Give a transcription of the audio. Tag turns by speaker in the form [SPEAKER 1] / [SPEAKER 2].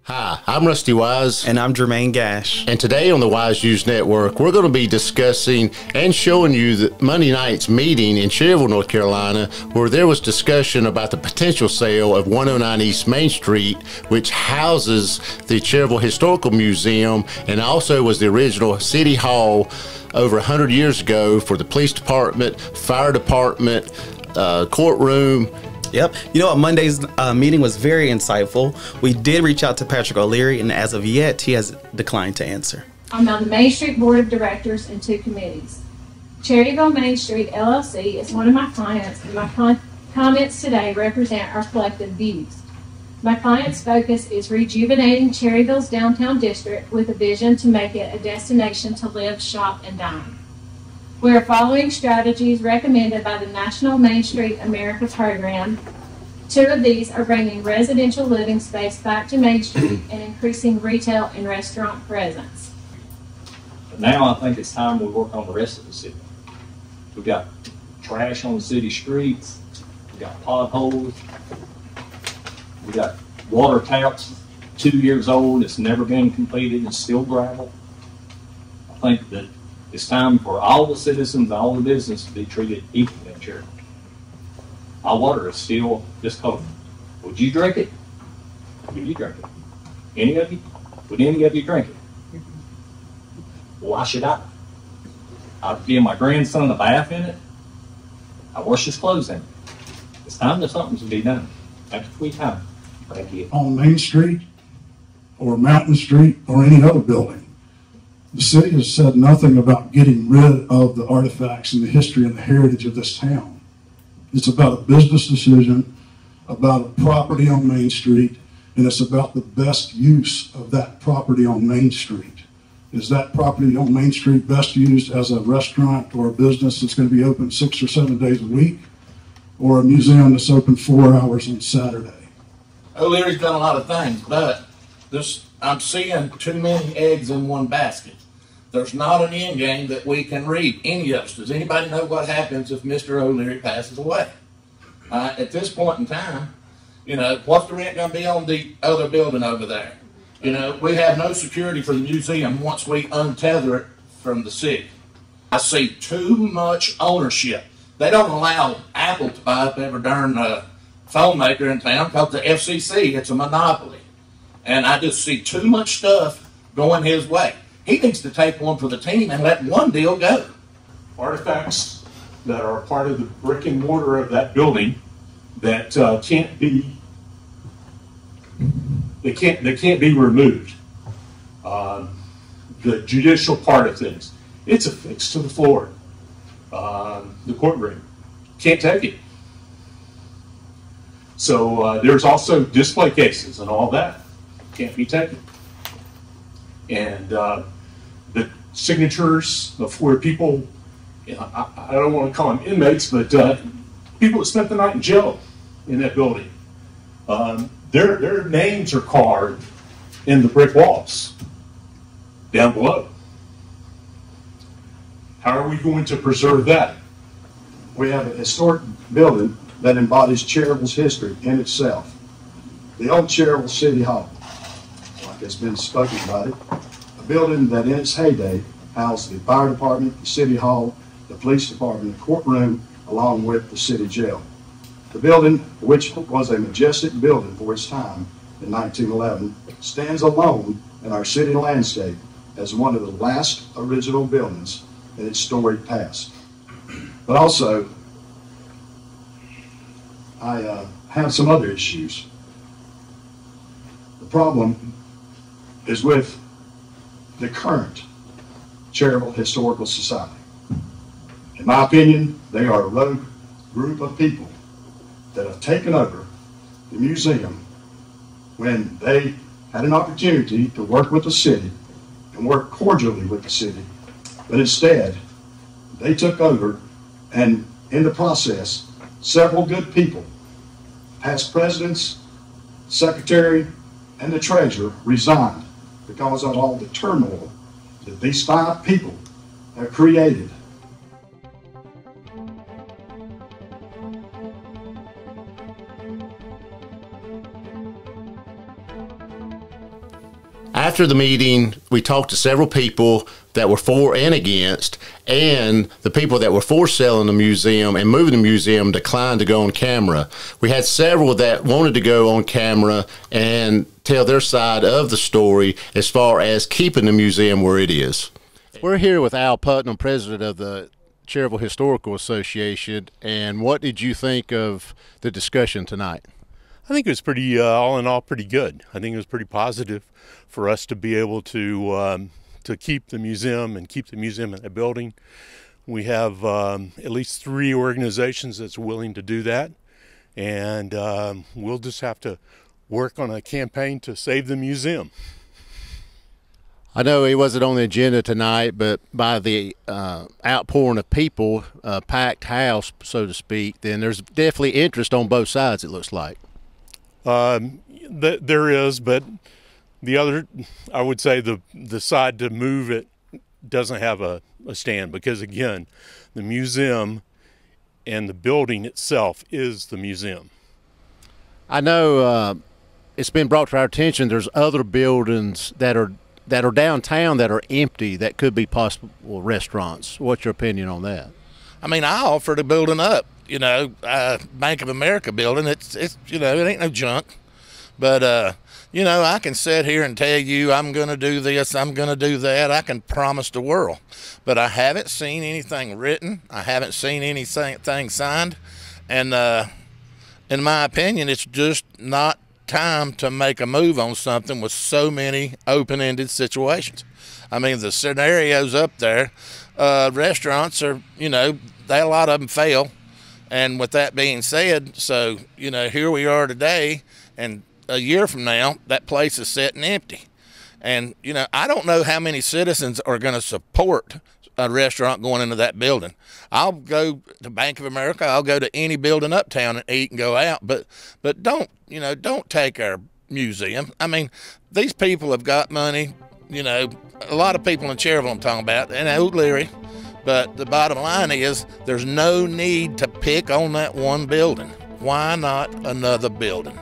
[SPEAKER 1] Hi, I'm Rusty Wise.
[SPEAKER 2] And I'm Jermaine Gash.
[SPEAKER 1] And today on the Wise News Network, we're going to be discussing and showing you the Monday night's meeting in Cherryville, North Carolina, where there was discussion about the potential sale of 109 East Main Street, which houses the Cherryville Historical Museum and also was the original City Hall over 100 years ago for the police department, fire department, courtroom.
[SPEAKER 2] Yep. You know what? Monday's meeting was very insightful. We did reach out to Patrick O'Leary, and as of yet, he has declined to answer.
[SPEAKER 3] I'm on the Main Street Board of Directors and 2 committees. Cherryville Main Street LLC is one of my clients, and my comments today represent our collective views. My client's focus is rejuvenating Cherryville's downtown district with a vision to make it a destination to live, shop, and dine. We are following strategies recommended by the National Main Street America program. 2 of these are bringing residential living space back to Main Street and increasing retail and restaurant presence.
[SPEAKER 4] But now I think it's time we work on the rest of the city. We've got trash on the city streets. We've got potholes. We've got water taps 2 years old. It's never been completed. It's still gravel. I think that it's time for all the citizens, all the business to be treated equally in Cherryville. Our water is still discolored. Would you drink it? Would you drink it? Any of you? Would any of you drink it? Why should I? I'd give my grandson a bath in it. I wash his clothes in it. It's time that something to be done. That's free time. Thank you.
[SPEAKER 5] On Main Street or Mountain Street or any other building, the city has said nothing about getting rid of the artifacts and the history and the heritage of this town. It's about a business decision, about a property on Main Street, and it's about the best use of that property on Main Street. Is that property on Main Street best used as a restaurant or a business that's going to be open 6 or 7 days a week, or a museum that's open 4 hours on Saturday?
[SPEAKER 6] O'Leary's done a lot of things, but I'm seeing too many eggs in one basket. There's not an end game that we can read, any of us. Does anybody know what happens if Mr. O'Leary passes away? At this point in time, you know, what's the rent going to be on the other building over there? You know, we have no security for the museum once we untether it from the city. I see too much ownership. They don't allow Apple to buy up every darn phone maker in town because the FCC, it's a monopoly. And I just see too much stuff going his way. He needs to take one for the team and let one deal go.
[SPEAKER 7] Artifacts that are part of the brick and mortar of that building that can't be removed. The judicial part of things, it's affixed to the floor. The courtroom can't take it. So there's also display cases and all that can't be taken. And the signatures of where people, you know, I don't want to call them inmates, but people that spent the night in jail in that building, their names are carved in the brick walls down below. How are we going to preserve that?
[SPEAKER 5] We have a historic building that embodies Cherryville's history in itself. The old Cherryville City Hall, like has been spoken about it, a building that in its heyday housed the fire department, the city hall, the police department, the courtroom, along with the city jail. The building, which was a majestic building for its time in 1911, stands alone in our city landscape as one of the last original buildings in its storied past. But also, I have some other issues. The problem is with the current Cherryville Historical Society. In my opinion, they are a rogue group of people that have taken over the museum when they had an opportunity to work with the city and work cordially with the city. But instead, they took over, and in the process, several good people, past presidents, secretary, and the treasurer resigned because of all the turmoil that these 5 people have created.
[SPEAKER 1] After the meeting, we talked to several people that were for and against, and the people that were for selling the museum and moving the museum declined to go on camera. We had several that wanted to go on camera and tell their side of the story as far as keeping the museum where it is. We're here with Al Putnam, president of the Cherryville Historical Association, and what did you think of the discussion tonight?
[SPEAKER 8] I think it was pretty, all in all, pretty good. I think it was pretty positive for us to be able to keep the museum and keep the museum in the building. We have at least 3 organizations that's willing to do that, and we'll just have to work on a campaign to save the museum.
[SPEAKER 1] I know it wasn't on the agenda tonight, but by the outpouring of people, packed house, so to speak, then there's definitely interest on both sides, it looks like.
[SPEAKER 8] There is, but the other, I would say the side to move it doesn't have a stand, because again, the museum and the building itself is the museum.
[SPEAKER 1] I know it's been brought to our attention there's other buildings that are downtown that are empty that could be possible restaurants. What's your opinion on that?
[SPEAKER 6] I mean, I offered a building up, you know, Bank of America building. It's you know, it ain't no junk. But, you know, I can sit here and tell you I'm going to do this, I'm going to do that. I can promise the world. But I haven't seen anything written. I haven't seen anything signed. And in my opinion, it's just not time to make a move on something with so many open-ended situations. I mean, the scenarios up there, restaurants are, you know, a lot of them fail. And with that being said, so, you know, here we are today, and a year from now, that place is sitting empty. And, you know, I don't know how many citizens are going to support a restaurant going into that building. I'll go to Bank of America, I'll go to any building uptown and eat and go out, but don't, you know, don't take our museum. I mean, these people have got money, you know, a lot of people in Cherryville I'm talking about, and O'Leary. But the bottom line is there's no need to pick on that one building. Why not another building?